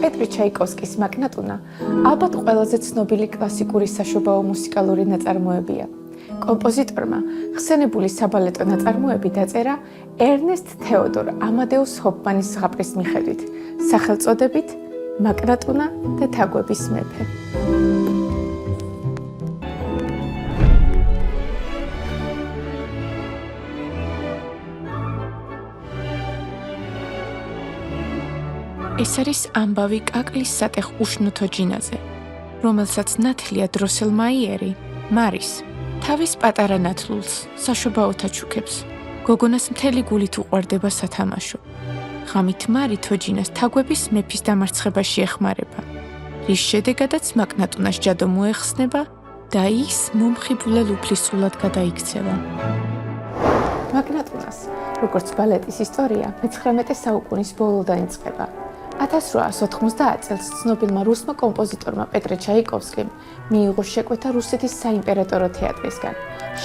პეტრე ჩაიკოვსკის მაკნატუნა ალბათ ყველაზე ცნობილი კლასიკური საშობაო მუსიკალური ნაწარმოებია. კომპოზიტორმა ხსენებული საბალეტო ნაწარმოები დაწერა ერნესტ თეოდორ ამადეუს ჰოფმანის ზღაპრის მიხედვით, სახელწოდებით მაკნატუნა და თაგვების მეფე. ეს არის ამბავი კაკლის სატეხ უშნოთო ჯინაზე, რომელსაც ნათლია დროსელმაიერი, მარის, თავის პატარა ნათლულს, საშობაოთა ჩუქებს, გოგონას მთელი გულით უყვარდება სათამაშო. ღამით მარი თოჯინას თაგვების მეფის დამარცხებაში ეხმარება, რის შედეგადაც მაკნატუნას ჯადო მოეხსნება და ის მომხიბვლელ უფლისწულად გადაიქცევა. მაკნატუნას, როგორც ბალეტის ისტორია, მე-19 საუკუნის ბოლოდან იწყება. 1890 წელს ცნობილმა რუსმა კომპოზიტორმა პეტრე ჩაიკოვსკიმ მიიღო შეკვეთა რუსეთის საიმპერატორო თეატრისგან.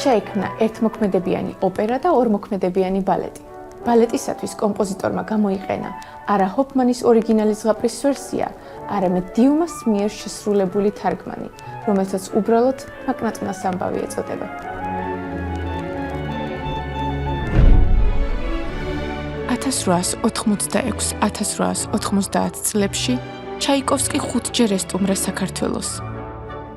შეიქმნა ერთმოქმედებიანი ოპერა და ორმოქმედებიანი ბალეტი. ბალეტისათვის კომპოზიტორმა გამოიყენა არა ჰოფმანის ორიგინალი ზღაპრის ვერსია, არამედ დიუმას მიერ შესრულებული თარგმანი, რომელსაც უბრალოდ მაკნატუნას ამბავი ეწოდება. 1886-1890 წლებში ჩაიკოვსკი 5-ჯერ ესტუმრა საქართველოს.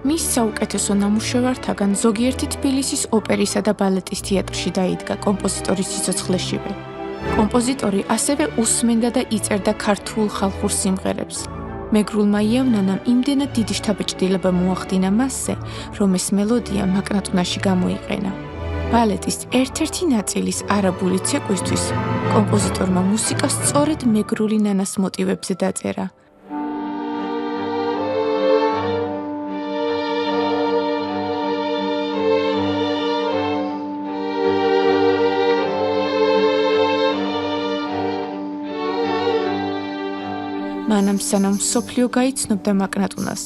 მის საუკეთესო ნამუშევართაგან ზოგიერთი თბილისის ოპერისა და ბალეტის თეატრში დაიდგა კომპოზიტორის სიცოცხლეშივე. კომპოზიტორი ასევე უსმენდა და იწერდა ქართულ ხალხურ სიმღერებს. მეგრულმა იავნანამ იმდენად დიდი შთაბეჭდილება მოახდინა მასზე, რომ ეს მელოდია მაკნატუნაში გამოიყენა. ბალეტის ერთ-ერთი ნაწილის არაბული ცეკვისთვის კომპოზიტორმა მუსიკა სწორედ მეგრული ნანას მოტივებზე დაწერა. მანამ სანამ მსოფლიო გაიცნობდა მაკნატუნას,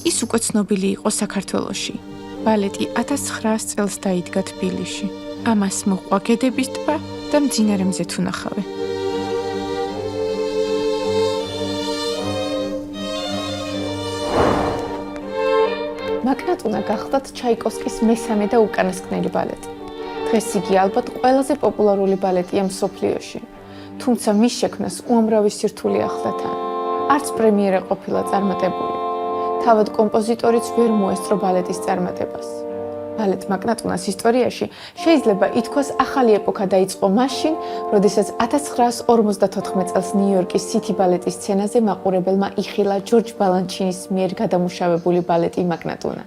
ის უკვე ცნობილი იყო საქართველოში. ბალეტი 1900 წელს დაიდგა თბილისში. ამას მოჰყვა გედების ტბა და მძინარე მზეთუნახავე. მაკნატუნა გახლდათ ჩაიკოვსკის მესამე და უკანასკნელი ბალეტი. დღეს იგი ალბათ ყველაზე პოპულარული ბალეტია მსოფლიოში, თუმცა მის შექმნას უამრავი სირთულე ახლდა თან. არც პრემიერა ყოფილა წარმატებული. თავად კომპოზიტორიც ვერ მოესწრო ბალეტის წარმატებას. ბალეტ მაკნატუნას ისტორიაში შეიძლება ითქვას ახალი ეპოქა დაიწყო მაშინ, როდესაც 1954 წელს ნიუ-იორკის სითი ბალეტის სცენაზე მაყურებელმა იხილა ჯორჯ ბალანჩინის მიერ გადამუშავებული ბალეტი მაკნატუნა.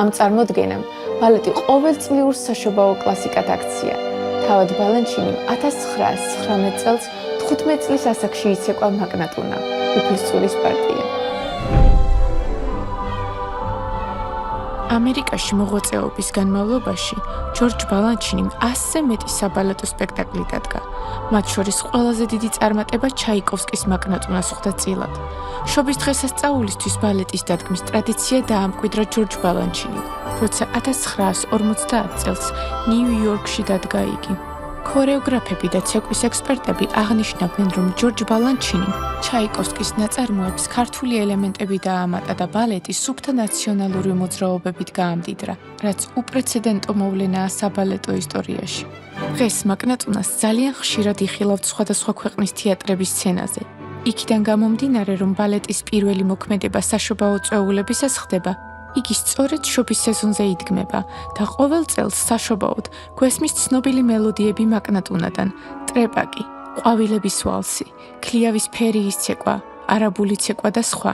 ამ წარმოდგენამ ბალეტი ყოველწლიურ საშობაო კლასიკად აქცია. თავად ბალანჩინიმ 1919 წელს 15 წლის ასაკში იცეკვა მაკნატუნა, უფლისწულის პარტია. ამერიკაში მოღვაწეობის განმავლობაში ჯორჯ ბალანჩინიმ 100-ზე მეტი საბალეტო სპექტაკლი დადგა. მათ შორის ყველაზე დიდი წარმატება ჩაიკოვსკის მაკნატუნას ხვდა წილად. შობის დღესასწაულისთვის ბალეტის დადგმის ტრადიცია დაამკვიდრა ჯორჯ ბალანჩინიმ, როცა 1950 წელს ნიუ-იორკში დადგა იგი. ქორეოგრაფები და ცეკვის ექსპერტები აღნიშნავდნენ, რომ ჯორჯ ბალანჩინიმ ჩაიკოვსკის ნაწარმოებს ქართული ელემენტები დაამატა და ბალეტი სუფთა ნაციონალური მოძრაობებით გაამდიდრა, რაც უპრეცედენტო მოვლენაა საბალეტო ისტორიაში. დღეს მაკნატუნას ძალიან ხშირად იხილავთ სხვადასხვა ქვეყნის თეატრების სცენაზე. იქიდან გამომდინარე, რომ ბალეტის პირველი მოქმედება საშობაო წვეულებისას ხდება, იგი სწორედ შობის სეზონზე იდგმება და ყოველ წელს საშობაოდ გვესმის ცნობილი მელოდიები მაკნატუნადან, ტრეპაკი, ყვავილების ვალსი, ქლიავის ფერიის ცეკვა, არაბული ცეკვა და სხვა.